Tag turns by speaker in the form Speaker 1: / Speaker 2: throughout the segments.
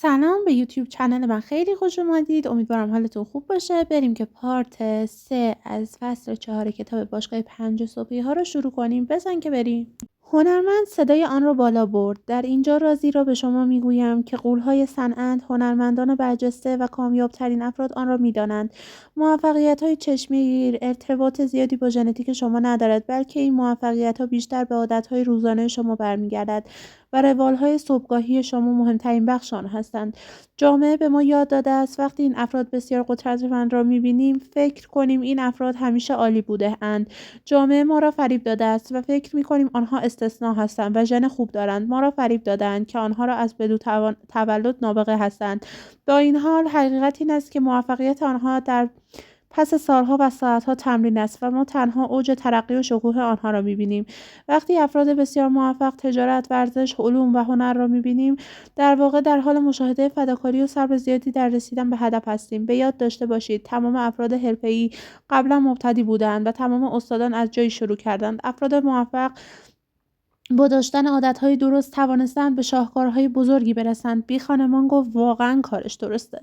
Speaker 1: سلام به یوتیوب چنل من خیلی خوش اومدید. امیدوارم حالتون خوب باشه. بریم که پارت 3 از فصل 4 کتاب باشگاه 5 صبحی ها رو شروع کنیم. بزن که بریم. هنرمند صدای آن را بالا برد. در اینجا رازی را به شما میگویم که غول‌های صنعت، هنرمندان برجسته و کامیابترین افراد آن را میدانند. موفقیت‌های چشمگیر ارتباط زیادی با ژنتیک شما ندارد، بلکه این موفقیت‌ها بیشتر به عادت‌های روزانه شما برمیگردد و روال‌های صبحگاهی شما مهمترین بخش آن هستند. جامعه به ما یاد داده است وقتی این افراد بسیار قدرتمند را می‌بینیم، فکر کنیم این افراد همیشه عالی بوده‌اند. جامعه ما را فریب داده است و فکر می‌کنیم آنها استثنا هستند و ژن خوب دارند. ما را فریب داده‌اند که آنها را از تولد نابغه هستند. با این حال حقیقت این است که موفقیت آنها در پس سالها و ساعتها تمرین است و ما تنها اوج ترقی و شکوه آنها را می‌بینیم. وقتی افراد بسیار موفق تجارت، ورزش، علوم و هنر را می‌بینیم، در واقع در حال مشاهده فداکاری و صبر زیادی در رسیدن به هدف هستیم. به یاد داشته باشید تمام افراد حرفه‌ای قبلا مبتدی بودند و تمام استادان از جایی شروع کردند. افراد موفق با داشتن عادتهای درست توانستند به شاهکارهای بزرگی برسند. بی خانمان گفت واقعا کارش درسته.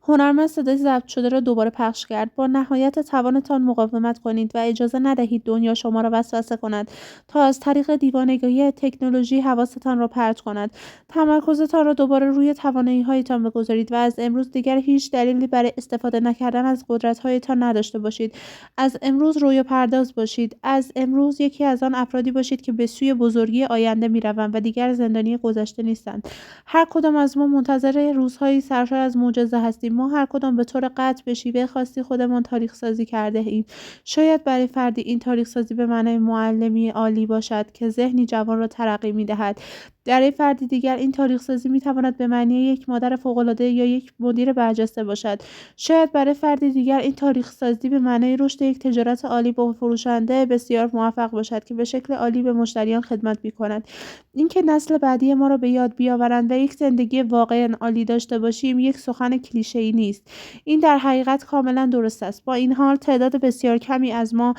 Speaker 1: هنرمند صدای ضبط شده را دوباره پخش کرد. با نهایت توانتان مقاومت کنید و اجازه ندهید دنیا شما را وسوسه کند تا از طریق دیوانگی تکنولوژی حواستان را پرت کند. تمرکزتان را دوباره روی توانایی‌هایتان بگذارید و از امروز دیگر هیچ دلیلی برای استفاده نکردن از قدرت‌هایتان نداشته باشید. از امروز رویا پرداز باشید. از امروز یکی از آن افرادی باشید که به سوی بزرگی آینده می‌روند و دیگر زندانی گذشته نیستند. هر کدام از ما منتظر روزهایی سرشار از معجزه هستیم. ما هر کدام به طور قطع به شیوه خاصی خودمان تاریخ سازی کرده ایم. شاید برای فردی این تاریخ سازی به معنای معلمی عالی باشد که ذهنی جوان را ترقی می‌دهد. برای فردی دیگر این تاریخ سازی می‌تواند به معنی یک مادر فوق‌العاده یا یک مدیر برجسته باشد. شاید برای فردی دیگر این تاریخ سازی به معنای رشد یک تجارت عالی با فروشنده بسیار موفق باشد که به شکل عالی به مشتریان خدمت می‌کند. اینکه نسل بعدی ما را به یاد بیاورند و یک زندگی واقعا عالی داشته باشیم یک سخن کلیشه‌ای نیست. این در حقیقت کاملا درست است. با این حال تعداد بسیار کمی از ما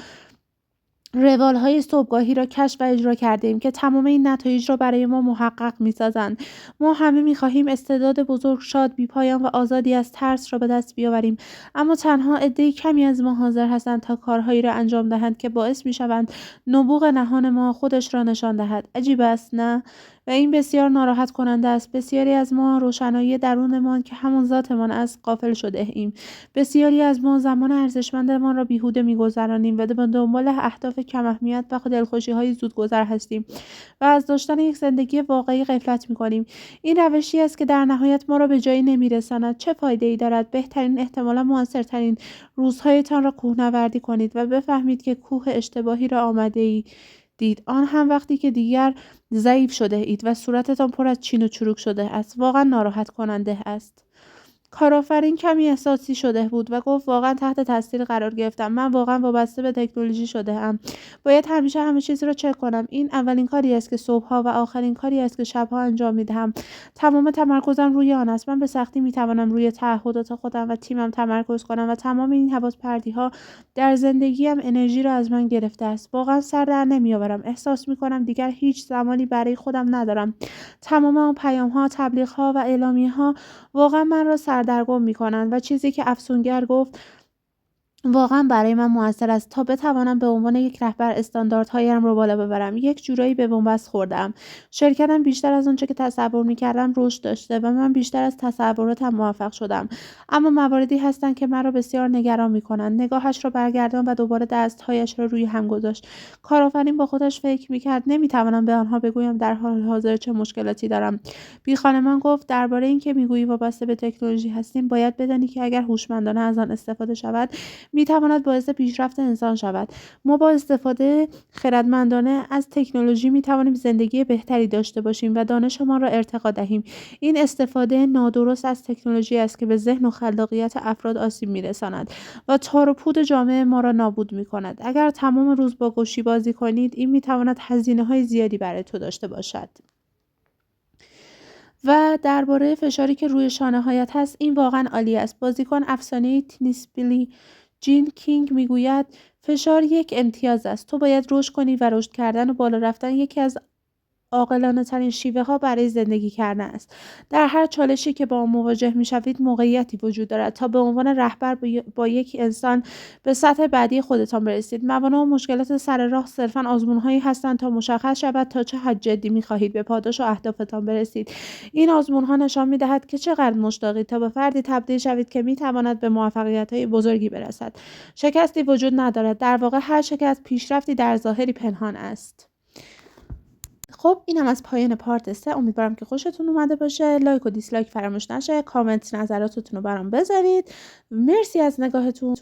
Speaker 1: روال‌های صبحگاهی را کشف و اجرا کرده‌ایم که تمام این نتایج را برای ما محقق می‌سازند. ما همه می‌خواهیم استعداد بزرگ، شاد، بی‌پایان و آزادی از ترس را به دست بیاوریم، اما تنها عده کمی از ما حاضر هستند تا کارهایی را انجام دهند که باعث می‌شوند نبوغ نهان ما خودش را نشان دهد. عجیب است نه؟ و این بسیار ناراحت کننده است. بسیاری از ما روشنایی درونمان که همون ذاتمان است غافل شده ایم. بسیاری از ما زمان ارزشمندمان را بیهوده می‌گذرانیم و به دنبال اهداف کم اهمیت و دلخوشی‌های زودگذر هستیم و از داشتن یک زندگی واقعی غفلت می‌کنیم. این روشی است که در نهایت ما را به جایی نمی‌رساند. چه فایده‌ای دارد؟ بهترین احتمالاً موثرترین روزهایتان را کوهنوردی کنید و بفهمید که کوه اشتباهی را آمده‌اید. آن هم وقتی که دیگر ضعیف شده اید و صورتتان پر از چین و چروک شده است. واقعا ناراحت کننده است. کارآفرین کمی احساسی شده بود و گفت واقعا تحت تاثیر قرار گرفتم. من واقعا وابسته به تکنولوژی شده‌ام. باید همیشه همه چیز را چک کنم. این اولین کاری است که صبح‌ها و آخرین کاری است که شب‌ها انجام می‌دهم. تمام تمرکزم روی آن است. من به سختی می‌توانم روی تعهدات خودم و تیمم تمرکز کنم و تمام این حواس‌پرتی‌ها در زندگیم انرژی را از من گرفته است. واقعا سر در نمیآورم. احساس می‌کنم دیگر هیچ زمانی برای خودم ندارم. تمام آن پیام‌ها، تبلیغ‌ها و اعلامیه‌ها واقعا من را سردرگم می‌کنند و چیزی که افسونگر گفت واقعا برای من موثر است تا بتوانم به عنوان یک رهبر استانداردهایم را بالا ببرم. یک جورایی به بنبست خوردم. شرکتم بیشتر از آنچه که تصور می‌کردم رشد داشته و من بیشتر از تصوراتم موفق شدم. اما مواردی هستند که مرا بسیار نگران می‌کنند. نگاهش را برگردان و دوباره دستهایش را روی هم گذاشت. کارآفرین با خودش فکر می‌کرد نمی‌توانم به آنها بگویم در حال حاضر چه مشکلاتی دارم. بی خانمان گفت درباره اینکه می‌گویی وابسته به تکنولوژی هستیم باید بدانی که اگر هوشمندانه از آن استفاده شود می‌تواند باعث پیشرفت انسان شود. ما با استفاده خردمندانه از تکنولوژی می‌توانیم زندگی بهتری داشته باشیم و دانشمان را ارتقا دهیم. این استفاده نادرست از تکنولوژی است که به ذهن و خلاقیت افراد آسیب می‌رساند و تار و پود جامعه ما را نابود می‌کند. اگر تمام روز با گوشی بازی کنید این می‌تواند هزینه‌های زیادی برای تو داشته باشد. و درباره فشاری که روی شانه‌هایت هست این واقعا عالی است. بازیکن افسانه‌ای تنیس بیلی جین کینگ میگوید فشار یک امتیاز است. تو باید رشد کنی و رشد کردن و بالا رفتن یکی از عاقلانه ترین شیوه ها برای زندگی کردن است. در هر چالشی که با آن مواجه می شوید موقعیتی وجود دارد تا به عنوان رهبر با یک انسان به سطح بعدی خودتان برسید. موانع و مشکلات سر راه صرفا آزمون‌هایی هستند تا مشخص شود تا چه حد جدی می‌خواهید به پاداش و اهدافتان برسید. این آزمون‌ها نشان می‌دهد که چقدر مشتاقید تا به فردی تبدیل شوید که می‌تواند به موفقیت‌های بزرگی برسد. شکستی وجود ندارد. در واقع هر شکست پیشرفتی در ظاهری پنهان است. خب اینم از پایان پارت 3. امیدوارم که خوشتون اومده باشه. لایک و دیسلایک فراموش نشه. کامنت نظراتتون رو برام بذارید. مرسی از نگاهتون.